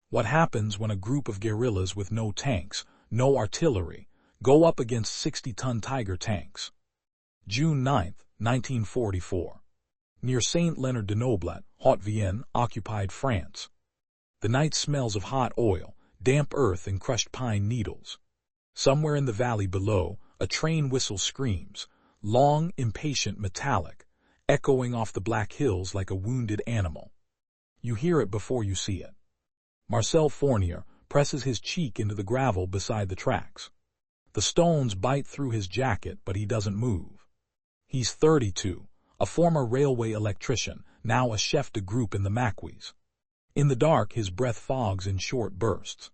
What happens when a group of guerrillas with no tanks, no artillery, go up against 60-ton Tiger tanks? June 9, 1944. Near Saint-Léonard-de-Noblet, Haute-Vienne, occupied France. The night smells of hot oil, damp earth and crushed pine needles. Somewhere in the valley below, a train whistle screams, long, impatient, metallic, echoing off the black hills like a wounded animal. You hear it before you see it. Marcel Fournier presses his cheek into the gravel beside the tracks. The stones bite through his jacket, but he doesn't move. He's 32, a former railway electrician, now a chef de groupe in the Maquis. In the dark, his breath fogs in short bursts.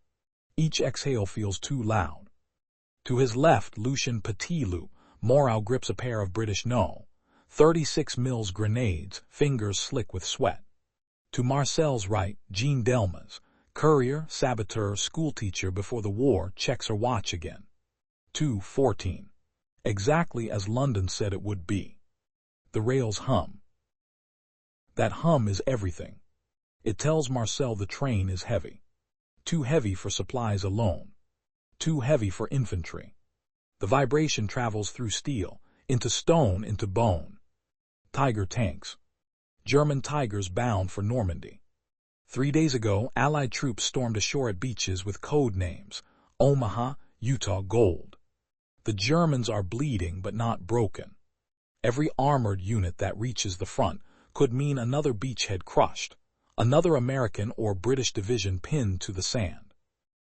Each exhale feels too loud. To his left, Lucien Petitloup, Morau grips a pair of British No. 36 mils grenades, fingers slick with sweat. To Marcel's right, Jean Delmas, courier, saboteur, schoolteacher before the war, checks her watch again. 2:14. Exactly as London said it would be. The rails hum. That hum is everything. It tells Marcel the train is heavy. Too heavy for supplies alone. Too heavy for infantry. The vibration travels through steel, into stone, into bone. Tiger tanks. German Tigers bound for Normandy. 3 days ago, Allied troops stormed ashore at beaches with code names: Omaha, Utah Gold. The Germans are bleeding but not broken. Every armored unit that reaches the front could mean another beachhead crushed, another American or British division pinned to the sand.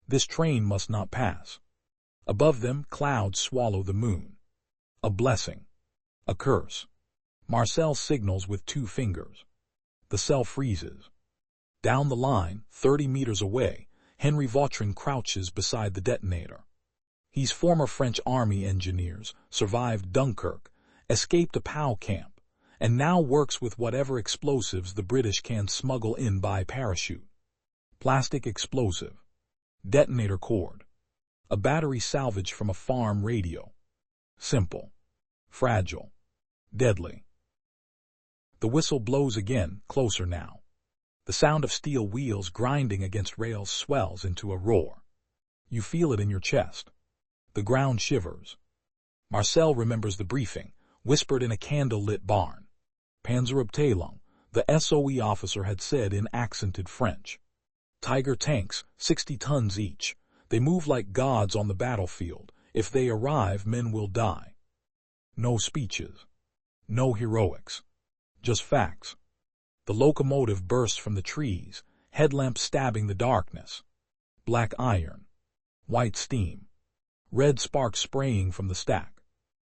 This train must not pass. Above them, clouds swallow the moon. A blessing. A curse. Marcel signals with 2 fingers. The cell freezes. Down the line, 30 meters away, Henry Vautrin crouches beside the detonator. He's former French army engineers, survived Dunkirk, escaped a POW camp, and now works with whatever explosives the British can smuggle in by parachute. Plastic explosive. Detonator cord. A battery salvaged from a farm radio. Simple. Fragile. Deadly. The whistle blows again, closer now. The sound of steel wheels grinding against rails swells into a roar. You feel it in your chest. The ground shivers. Marcel remembers the briefing, whispered in a candle-lit barn. Panzerabteilung, the SOE officer had said in accented French. Tiger tanks, 60 tons each. They move like gods on the battlefield. If they arrive, men will die. No speeches. No heroics. Just facts. The locomotive bursts from the trees, headlamps stabbing the darkness. Black iron. White steam. Red sparks spraying from the stack.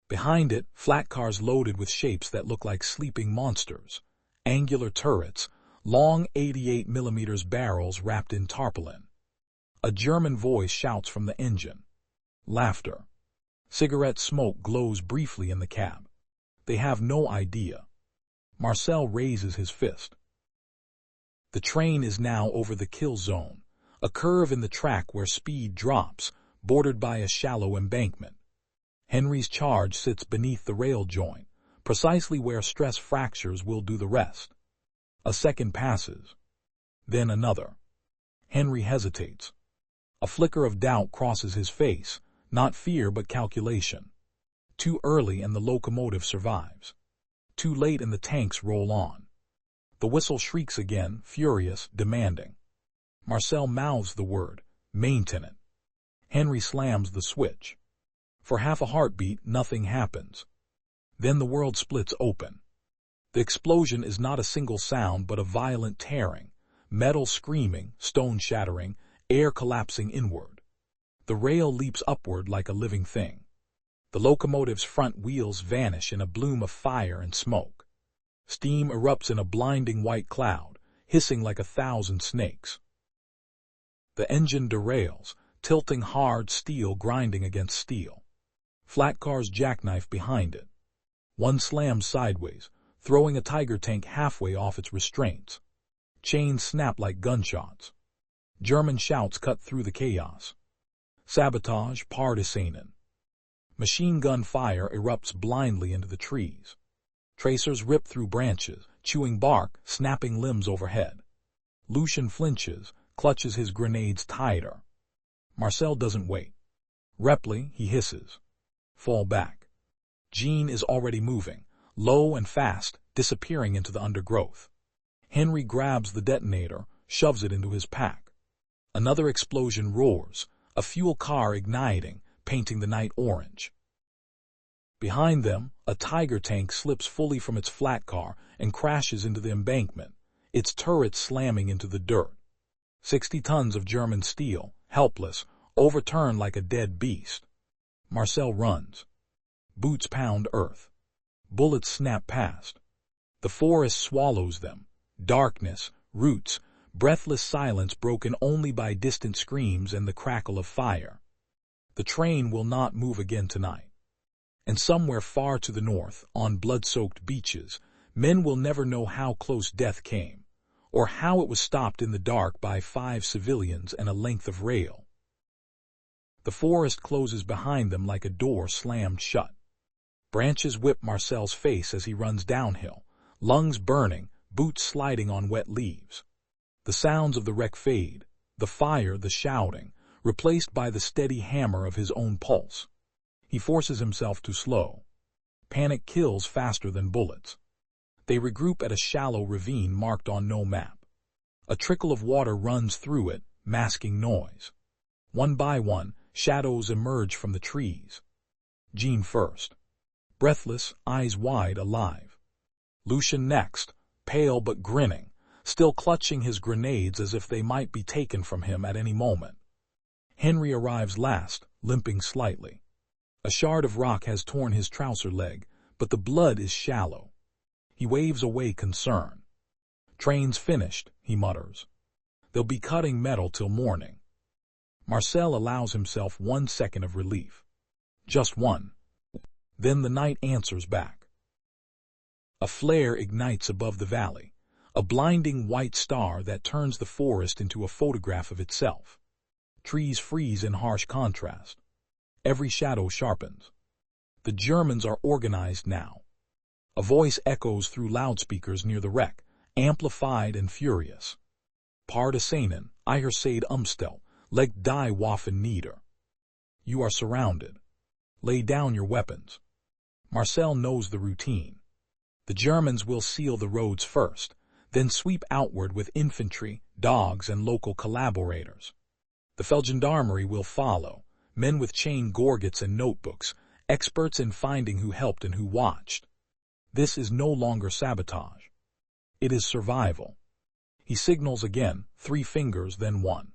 Behind it, flat cars loaded with shapes that look like sleeping monsters. Angular turrets, long 88mm barrels wrapped in tarpaulin. A German voice shouts from the engine. Laughter. Cigarette smoke glows briefly in the cab. They have no idea. Marcel raises his fist. The train is now over the kill zone, a curve in the track where speed drops, bordered by a shallow embankment. Henry's charge sits beneath the rail joint, precisely where stress fractures will do the rest. A second passes. Then another. Henry hesitates. A flicker of doubt crosses his face, not fear but calculation. Too early and the locomotive survives. Too late and the tanks roll on. The whistle shrieks again, furious, demanding. Marcel mouths the word, "Maintenant." Henry slams the switch. For half a heartbeat, nothing happens. Then the world splits open. The explosion is not a single sound but a violent tearing, metal screaming, stone shattering, air collapsing inward. The rail leaps upward like a living thing. The locomotive's front wheels vanish in a bloom of fire and smoke. Steam erupts in a blinding white cloud, hissing like 1,000 snakes. The engine derails, tilting hard steel grinding against steel. Flat cars jackknife behind it. One slams sideways, throwing a Tiger tank halfway off its restraints. Chains snap like gunshots. German shouts cut through the chaos. Sabotage, Partisanen. Machine gun fire erupts blindly into the trees. Tracers rip through branches, chewing bark, snapping limbs overhead. Lucien flinches, clutches his grenades tighter. Marcel doesn't wait. Reply, he hisses. Fall back. Jean is already moving, low and fast, disappearing into the undergrowth. Henry grabs the detonator, shoves it into his pack. Another explosion roars, a fuel car igniting, painting the night orange. Behind them, a Tiger tank slips fully from its flat car and crashes into the embankment, its turret slamming into the dirt. 60 tons of German steel, helpless, overturned like a dead beast. Marcel runs. Boots pound earth. Bullets snap past. The forest swallows them. Darkness, roots, breathless silence broken only by distant screams and the crackle of fire. The train will not move again tonight. And somewhere far to the north, on blood-soaked beaches, men will never know how close death came, or how it was stopped in the dark by 5 civilians and a length of rail. The forest closes behind them like a door slammed shut. Branches whip Marcel's face as he runs downhill, lungs burning, boots sliding on wet leaves. The sounds of the wreck fade, the fire, the shouting, replaced by the steady hammer of his own pulse. He forces himself to slow. Panic kills faster than bullets. They regroup at a shallow ravine marked on no map. A trickle of water runs through it, masking noise. One by one, shadows emerge from the trees. Jean first. Breathless, eyes wide, alive. Lucien next, pale but grinning, still clutching his grenades as if they might be taken from him at any moment. Henry arrives last, limping slightly. A shard of rock has torn his trouser leg, but the blood is shallow. He waves away concern. Train's finished, he mutters. They'll be cutting metal till morning. Marcel allows himself 1 second of relief. Just one. Then the night answers back. A flare ignites above the valley, a blinding white star that turns the forest into a photograph of itself. Trees freeze in harsh contrast. Every shadow sharpens. The Germans are organized now. A voice echoes through loudspeakers near the wreck, amplified and furious. Partisanen, Ihersade Umstel, leg die Waffen nieder. You are surrounded. Lay down your weapons. Marcel knows the routine. The Germans will seal the roads first, then sweep outward with infantry, dogs, and local collaborators. The Feldgendarmerie will follow, men with chain gorgets and notebooks, experts in finding who helped and who watched. This is no longer sabotage. It is survival. He signals again, 3 fingers, then 1.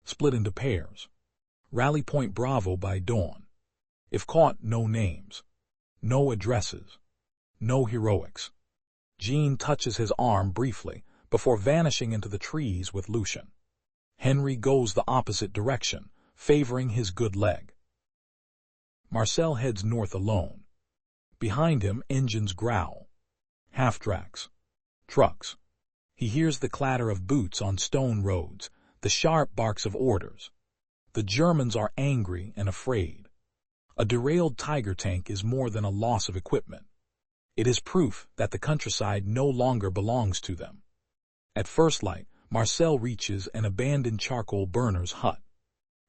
Split into pairs. Rally point Bravo by dawn. If caught, no names. No addresses. No heroics. Jean touches his arm briefly, before vanishing into the trees with Lucien. Henry goes the opposite direction, favoring his good leg. Marcel heads north alone. Behind him, engines growl. Half-tracks. Trucks. He hears the clatter of boots on stone roads, the sharp barks of orders. The Germans are angry and afraid. A derailed Tiger tank is more than a loss of equipment. It is proof that the countryside no longer belongs to them. At first light, Marcel reaches an abandoned charcoal burner's hut.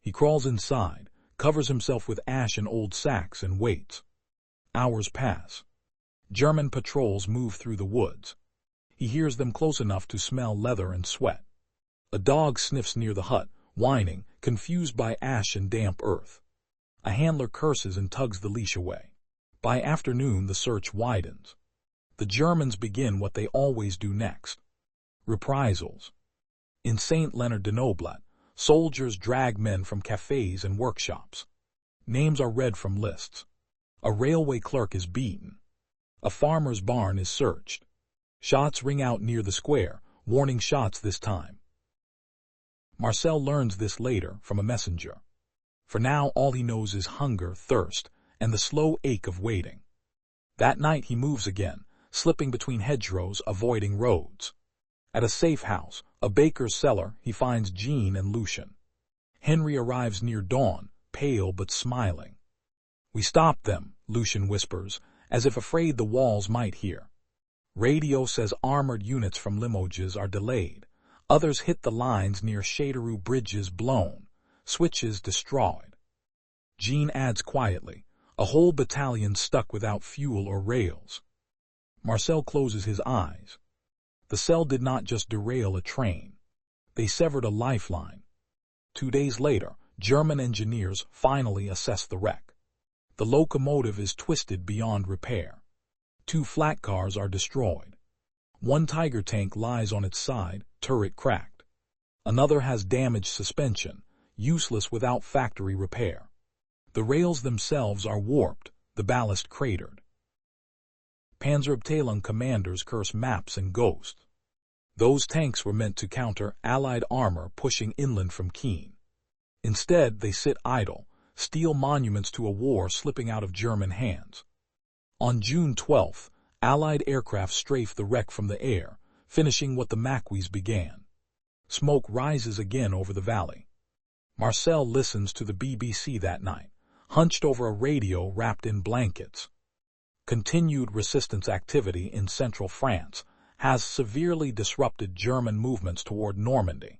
He crawls inside, covers himself with ash and old sacks, and waits. Hours pass. German patrols move through the woods. He hears them close enough to smell leather and sweat. A dog sniffs near the hut, whining, confused by ash and damp earth. A handler curses and tugs the leash away. By afternoon, the search widens. The Germans begin what they always do next. Reprisals. In St. Leonard de Noblat, soldiers drag men from cafes and workshops. Names are read from lists. A railway clerk is beaten. A farmer's barn is searched. Shots ring out near the square, warning shots this time. Marcel learns this later from a messenger. For now, all he knows is hunger, thirst, and the slow ache of waiting. That night he moves again, slipping between hedgerows, avoiding roads. At a safe house, a baker's cellar, he finds Jean and Lucien. Henry arrives near dawn, pale but smiling. We stopped them, Lucien whispers, as if afraid the walls might hear. Radio says armored units from Limoges are delayed. Others hit the lines near Chateauroux, bridges blown, switches destroyed. Jean adds quietly, a whole battalion stuck without fuel or rails. Marcel closes his eyes. The cell did not just derail a train. They severed a lifeline. 2 days later, German engineers finally assess the wreck. The locomotive is twisted beyond repair. 2 flat cars are destroyed. 1 Tiger tank lies on its side, turret cracked. Another has damaged suspension, useless without factory repair. The rails themselves are warped, the ballast cratered. Panzerabteilung commanders curse maps and ghosts. Those tanks were meant to counter Allied armor pushing inland from Keene. Instead, they sit idle, steel monuments to a war slipping out of German hands. On June 12th, Allied aircraft strafe the wreck from the air, finishing what the Maquis began. Smoke rises again over the valley. Marcel listens to the BBC that night, hunched over a radio wrapped in blankets. Continued resistance activity in central France has severely disrupted German movements toward Normandy.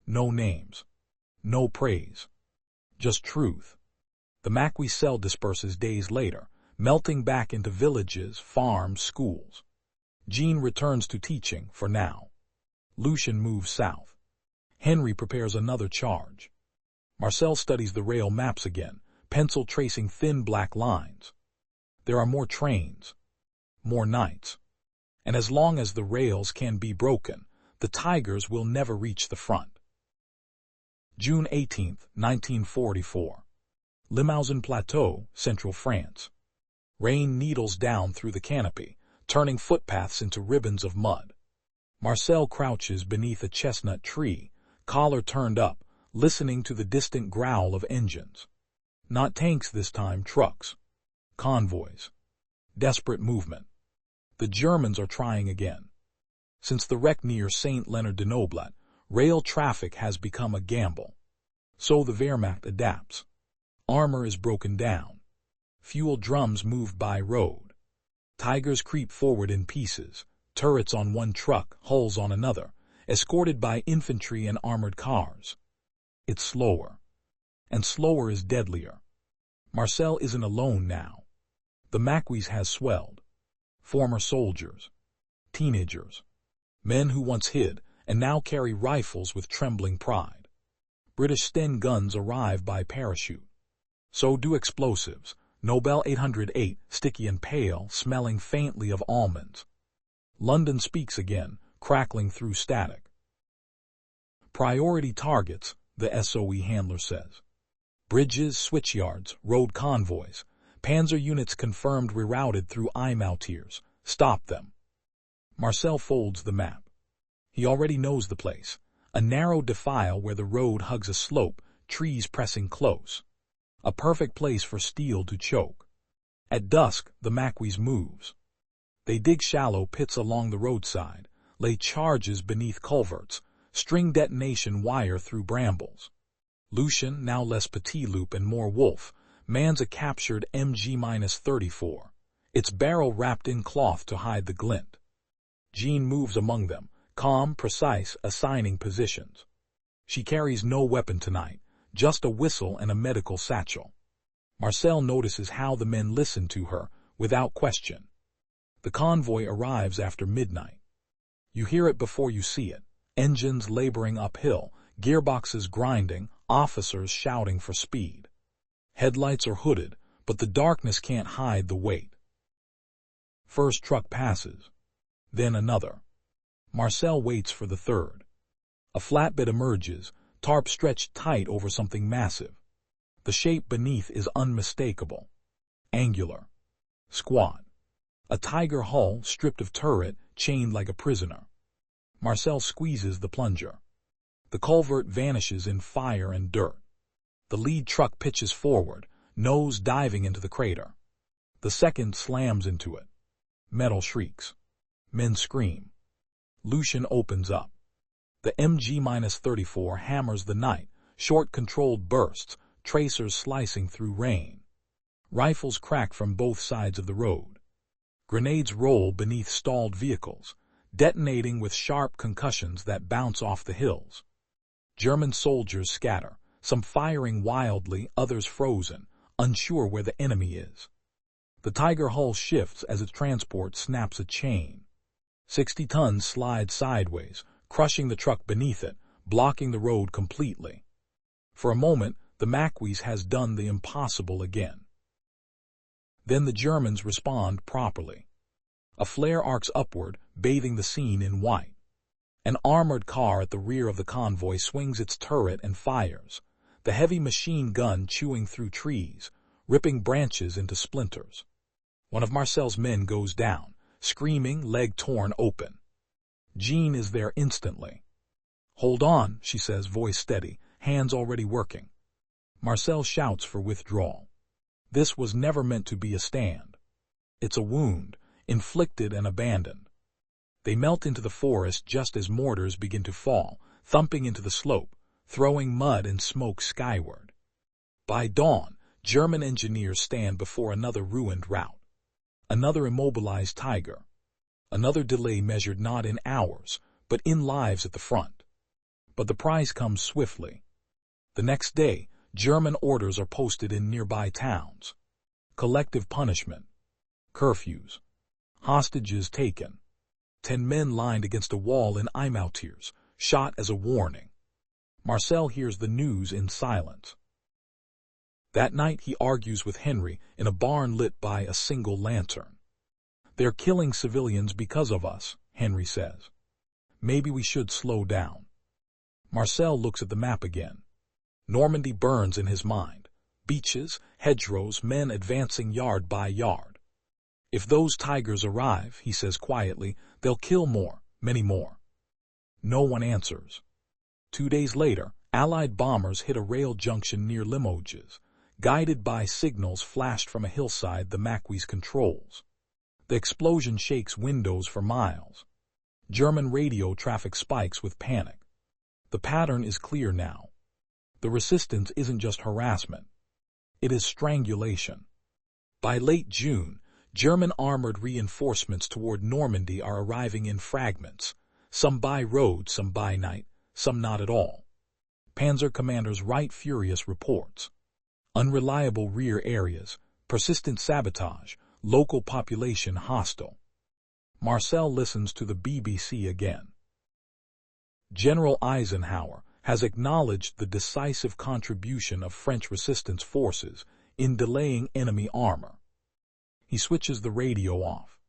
No names. No praise. Just truth. The Maquis cell disperses days later, melting back into villages, farms, schools. Jean returns to teaching, for now. Lucien moves south. Henry prepares another charge. Marcel studies the rail maps again, pencil tracing thin black lines. There are more trains, more nights. And as long as the rails can be broken, the Tigers will never reach the front. June 18, 1944. Limousin Plateau, central France. Rain needles down through the canopy, turning footpaths into ribbons of mud. Marcel crouches beneath a chestnut tree, collar turned up, listening to the distant growl of engines. Not tanks this time, trucks. Convoys. Desperate movement. The Germans are trying again. Since the wreck near Saint-Léonard-de-Noblat, rail traffic has become a gamble. So the Wehrmacht adapts. Armor is broken down. Fuel drums move by road. Tigers creep forward in pieces, turrets on one truck, hulls on another, escorted by infantry and armored cars. It's slower. And slower is deadlier. Marcel isn't alone now. The Maquis has swelled. Former soldiers. Teenagers. Men who once hid and now carry rifles with trembling pride. British Sten guns arrive by parachute. So do explosives. Nobel 808, sticky and pale, smelling faintly of almonds. London speaks again, crackling through static. Priority targets, the SOE handler says. Bridges, switchyards, road convoys. Panzer units confirmed rerouted through Eymoutiers. Stop them. Marcel folds the map. He already knows the place. A narrow defile where the road hugs a slope, trees pressing close. A perfect place for steel to choke. At dusk, the Maquis moves. They dig shallow pits along the roadside, lay charges beneath culverts, string detonation wire through brambles. Lucien, now less Petit Loup and more Wolf, mans a captured MG-34, its barrel wrapped in cloth to hide the glint. Jean moves among them, calm, precise, assigning positions. She carries no weapon tonight, just a whistle and a medical satchel. Marcel notices how the men listen to her, without question. The convoy arrives after midnight. You hear it before you see it, engines laboring uphill, gearboxes grinding, officers shouting for speed. Headlights are hooded, but the darkness can't hide the weight. First truck passes. Then another. Marcel waits for the third. A flatbed emerges, tarp stretched tight over something massive. The shape beneath is unmistakable. Angular. Squat. A Tiger hull, stripped of turret, chained like a prisoner. Marcel squeezes the plunger. The culvert vanishes in fire and dirt. The lead truck pitches forward, nose diving into the crater. The second slams into it. Metal shrieks. Men scream. Lucien opens up. The MG-34 hammers the night, short controlled bursts, tracers slicing through rain. Rifles crack from both sides of the road. Grenades roll beneath stalled vehicles. detonating with sharp concussions that bounce off the hills. German soldiers scatter, some firing wildly, others frozen, unsure where the enemy is. The Tiger hull shifts as its transport snaps a chain. 60 tons slide sideways, crushing the truck beneath it, blocking the road completely. For a moment, the Maquis has done the impossible again. Then the Germans respond properly. A flare arcs upward, bathing the scene in white. An armored car at the rear of the convoy swings its turret and fires, the heavy machine gun chewing through trees, ripping branches into splinters. One of Marcel's men goes down, screaming, leg torn open. Jean is there instantly. "Hold on," she says, voice steady, hands already working. Marcel shouts for withdrawal. This was never meant to be a stand. It's a wound, inflicted and abandoned. They melt into the forest just as mortars begin to fall, thumping into the slope, throwing mud and smoke skyward. By dawn, German engineers stand before another ruined route. Another immobilized Tiger. Another delay measured not in hours, but in lives at the front. But the prize comes swiftly. The next day, German orders are posted in nearby towns. Collective punishment. Curfews. Hostages taken. 10 men lined against a wall in Imautears, shot as a warning. Marcel hears the news in silence. That night he argues with Henry in a barn lit by a single lantern. "They're killing civilians because of us," Henry says. "Maybe we should slow down." Marcel looks at the map again. Normandy burns in his mind. Beaches, hedgerows, men advancing yard by yard. "If those Tigers arrive," he says quietly, "they'll kill more, many more." No one answers. 2 days later, Allied bombers hit a rail junction near Limoges. Guided by signals flashed from a hillside the Maquis controls. The explosion shakes windows for miles. German radio traffic spikes with panic. The pattern is clear now. The resistance isn't just harassment. It is strangulation. By late June, German armored reinforcements toward Normandy are arriving in fragments, some by road, some by night, some not at all. Panzer commanders write furious reports. Unreliable rear areas, persistent sabotage, local population hostile. Marcel listens to the BBC again. General Eisenhower has acknowledged the decisive contribution of French resistance forces in delaying enemy armor. He switches the radio off.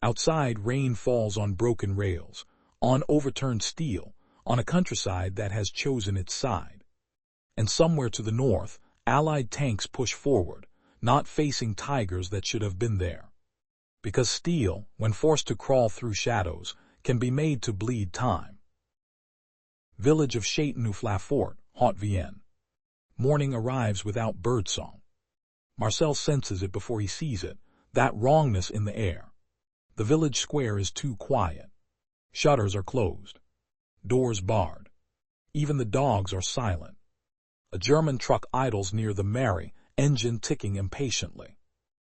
Outside, rain falls on broken rails, on overturned steel, on a countryside that has chosen its side. And somewhere to the north, Allied tanks push forward, not facing Tigers that should have been there. Because steel, when forced to crawl through shadows, can be made to bleed time. Village of Châteauneuf-la-Forêt, Haute-Vienne. Morning arrives without birdsong. Marcel senses it before he sees it, that wrongness in the air. The village square is too quiet. Shutters are closed. Doors barred. Even the dogs are silent. A German truck idles near the mairie, engine ticking impatiently.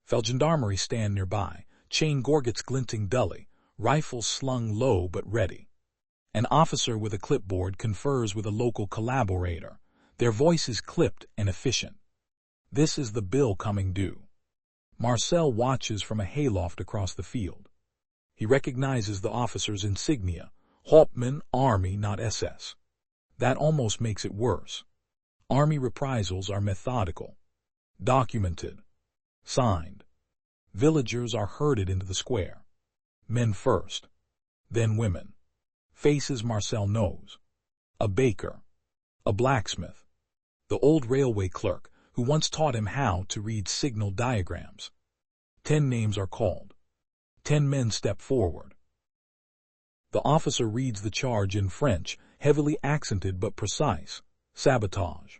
Feldgendarmerie stand nearby, chain gorgets glinting dully, rifles slung low but ready. An officer with a clipboard confers with a local collaborator, their voices clipped and efficient. This is the bill coming due. Marcel watches from a hayloft across the field. He recognizes the officer's insignia, Hauptmann, Army, not SS. That almost makes it worse. Army reprisals are methodical, documented, signed. Villagers are herded into the square. Men first, then women. Faces Marcel knows. A baker, a blacksmith, the old railway clerk who once taught him how to read signal diagrams. 10 names are called. 10 men step forward. The officer reads the charge in French, heavily accented but precise. Sabotage.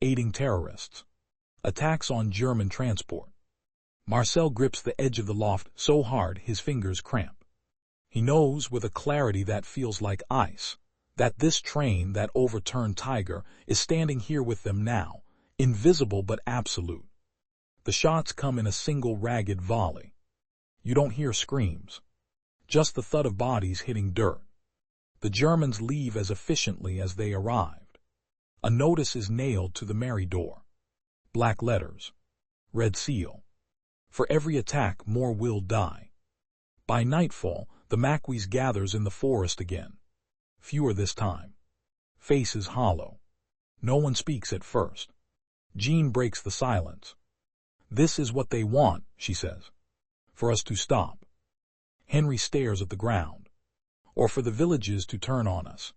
Aiding terrorists. Attacks on German transport. Marcel grips the edge of the loft so hard his fingers cramp. He knows with a clarity that feels like ice, that this train, that overturned Tiger, is standing here with them now, invisible but absolute. The shots come in a single ragged volley. You don't hear screams. just the thud of bodies hitting dirt. The Germans leave as efficiently as they arrived. A notice is nailed to the Mary door. Black letters. Red seal. For every attack, more will die. By nightfall, the Maquis gathers in the forest again. Fewer this time. Faces hollow. No one speaks at first. Jean breaks the silence. "This is what they want," she says. "For us to stop." Henry stares at the ground. "Or for the villages to turn on us."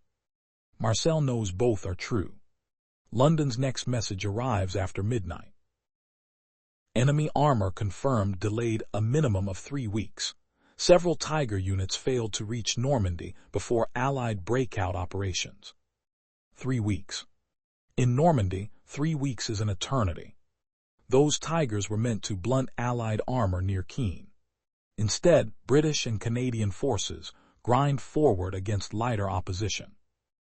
Marcel knows both are true. London's next message arrives after midnight. Enemy armor confirmed delayed a minimum of 3 weeks. Several Tiger units failed to reach Normandy before Allied breakout operations. 3 weeks. In Normandy, 3 weeks is an eternity. Those Tigers were meant to blunt Allied armor near Keene. Instead, British and Canadian forces grind forward against lighter opposition.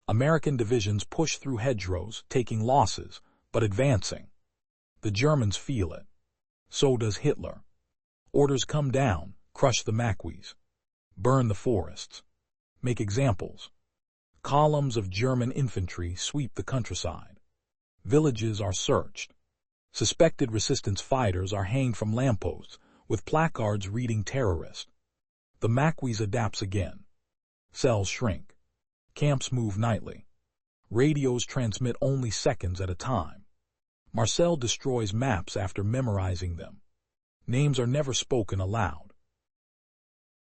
American divisions push through hedgerows, taking losses, but advancing. The Germans feel it. So does Hitler. Orders come down, crush the Maquis. Burn the forests. Make examples. Columns of German infantry sweep the countryside. Villages are searched. Suspected resistance fighters are hanged from lampposts, with placards reading terrorist. The Maquis adapts again. Cells shrink. Camps move nightly. Radios transmit only seconds at a time. Marcel destroys maps after memorizing them. Names are never spoken aloud.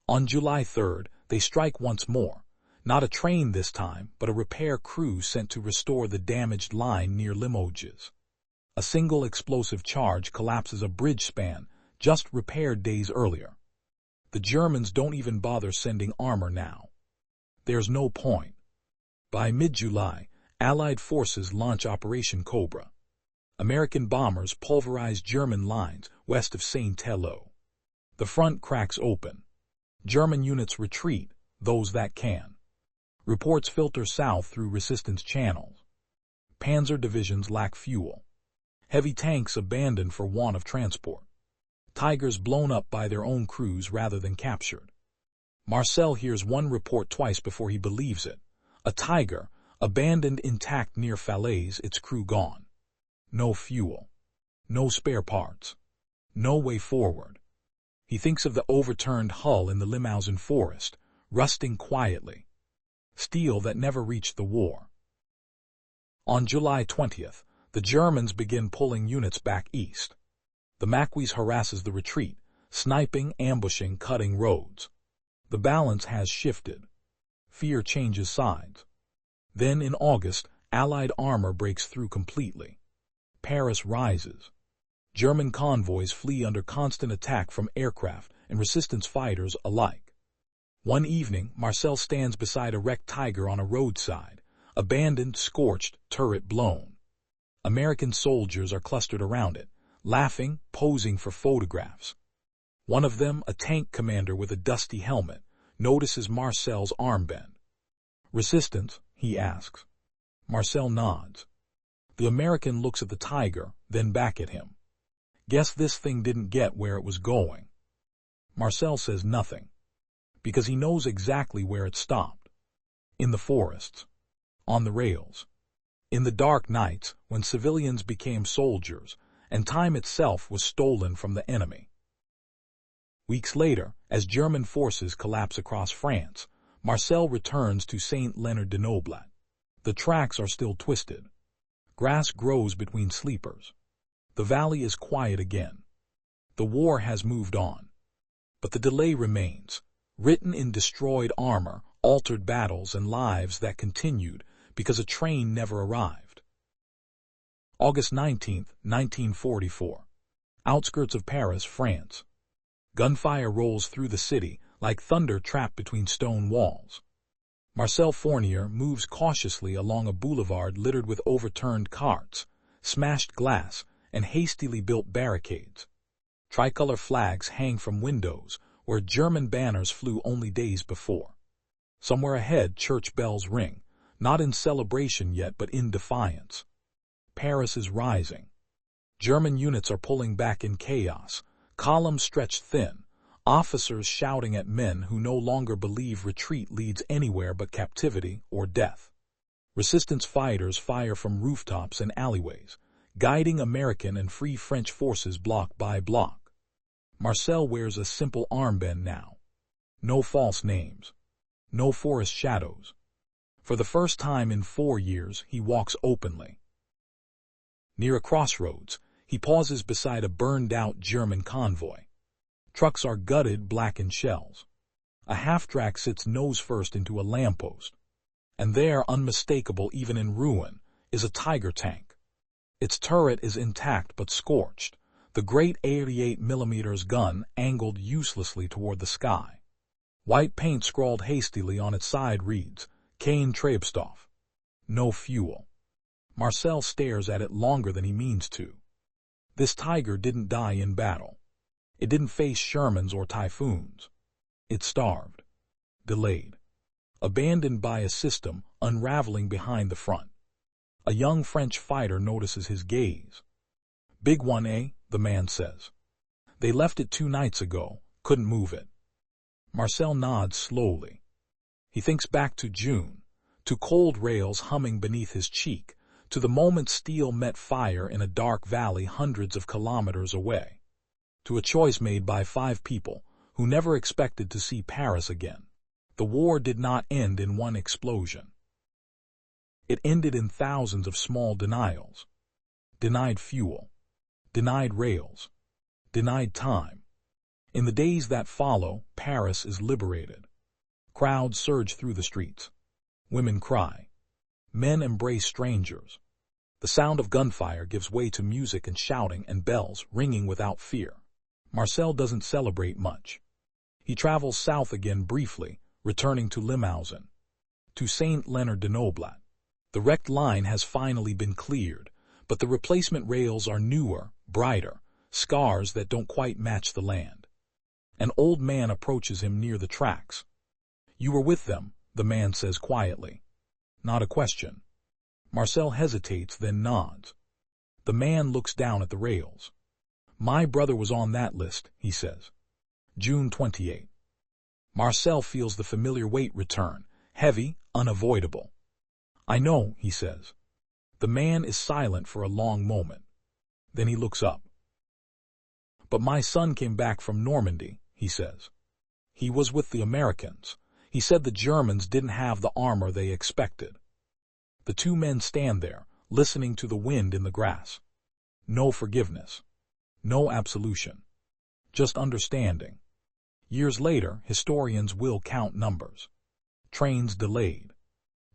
On July 3rd, they strike once more. Not a train this time, but a repair crew sent to restore the damaged line near Limoges. A single explosive charge collapses a bridge span, just repaired days earlier. The Germans don't even bother sending armor now. There's no point. By mid-July, Allied forces launch Operation Cobra. American bombers pulverize German lines west of Saint-Thelo. The front cracks open. German units retreat, those that can. Reports filter south through resistance channels. Panzer divisions lack fuel. Heavy tanks abandoned for want of transport. Tigers blown up by their own crews rather than captured. Marcel hears one report twice before he believes it. A Tiger, abandoned intact near Falaise, its crew gone. No fuel. No spare parts. No way forward. He thinks of the overturned hull in the Limousin forest, rusting quietly. Steel that never reached the war. On July 20th, the Germans begin pulling units back east. The Maquis harasses the retreat, sniping, ambushing, cutting roads. The balance has shifted. Fear changes sides. Then in August, Allied armor breaks through completely. Paris rises. German convoys flee under constant attack from aircraft and resistance fighters alike. One evening, Marcel stands beside a wrecked Tiger on a roadside, abandoned, scorched, turret blown. American soldiers are clustered around it, laughing, posing for photographs. One of them, a tank commander with a dusty helmet, notices Marcel's armband. "Resistance?" he asks. Marcel nods. The American looks at the Tiger, then back at him. "Guess this thing didn't get where it was going." Marcel says nothing, because he knows exactly where it stopped. In the forests. On the rails. In the dark nights, when civilians became soldiers, and time itself was stolen from the enemy. Weeks later, as German forces collapse across France, Marcel returns to Saint-Léonard-de-Noblat. The tracks are still twisted. Grass grows between sleepers. The valley is quiet again. The war has moved on. But the delay remains, written in destroyed armor, altered battles, and lives that continued because a train never arrived. August 19, 1944. Outskirts of Paris, France. Gunfire rolls through the city like thunder trapped between stone walls. Marcel Fournier moves cautiously along a boulevard littered with overturned carts, smashed glass, and hastily built barricades. Tricolor flags hang from windows where German banners flew only days before. Somewhere ahead, church bells ring, not in celebration yet but in defiance. Paris is rising. German units are pulling back in chaos, columns stretched thin, Officers shouting at men who no longer believe retreat leads anywhere but captivity or death. Resistance fighters fire from rooftops and alleyways, guiding American and Free French forces block by block. Marcel wears a simple armband now. No false names. No forest shadows. For the first time in 4 years, he walks openly. Near a crossroads, he pauses beside a burned-out German convoy. Trucks are gutted, blackened shells. A half-track sits nose-first into a lamppost. And there, unmistakable even in ruin, is a Tiger tank. Its turret is intact but scorched, the great 88mm gun angled uselessly toward the sky. White paint scrawled hastily on its side reads, Kein Treibstoff. No fuel. Marcel stares at it longer than he means to. This Tiger didn't die in battle. It didn't face Shermans or typhoons. It starved. Delayed. Abandoned by a system unraveling behind the front. A young French fighter notices his gaze. Big one, eh? The man says. They left it 2 nights ago, couldn't move it. Marcel nods slowly. He thinks back to June, to cold rails humming beneath his cheek, to the moment steel met fire in a dark valley hundreds of kilometers away, to a choice made by 5 people who never expected to see Paris again. The war did not end in one explosion. It ended in thousands of small denials. Denied fuel. Denied rails. Denied time. In the days that follow, Paris is liberated. Crowds surge through the streets. Women cry. Men embrace strangers. The sound of gunfire gives way to music and shouting and bells ringing without fear. Marcel doesn't celebrate much. He travels south again briefly, returning to Limousin, to Saint-Léonard-de-Noblat. The wrecked line has finally been cleared, but the replacement rails are newer, brighter, scars that don't quite match the land. An old man approaches him near the tracks. You were with them, the man says quietly. Not a question. Marcel hesitates, then nods. The man looks down at the rails. My brother was on that list, he says. June 28. Marcel feels the familiar weight return, heavy, unavoidable. I know, he says. The man is silent for a long moment. Then he looks up. But my son came back from Normandy, he says. He was with the Americans. He said the Germans didn't have the armor they expected. The 2 men stand there, listening to the wind in the grass. No forgiveness. No absolution. Just understanding. Years later, historians will count numbers. Trains delayed.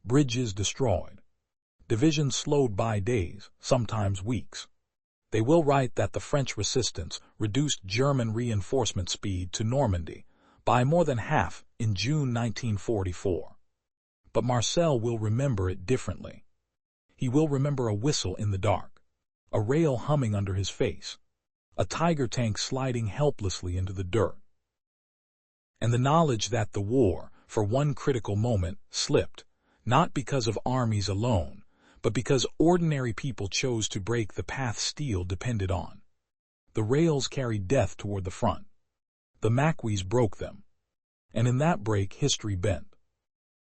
Bridges destroyed. Divisions slowed by days, sometimes weeks. They will write that the French resistance reduced German reinforcement speed to Normandy by more than half in June 1944. But Marcel will remember it differently. He will remember a whistle in the dark, a rail humming under his face, a Tiger tank sliding helplessly into the dirt, and the knowledge that the war, for one critical moment, slipped, not because of armies alone, but because ordinary people chose to break the path steel depended on. The rails carried death toward the front. The Maquis broke them. And in that break, history bent.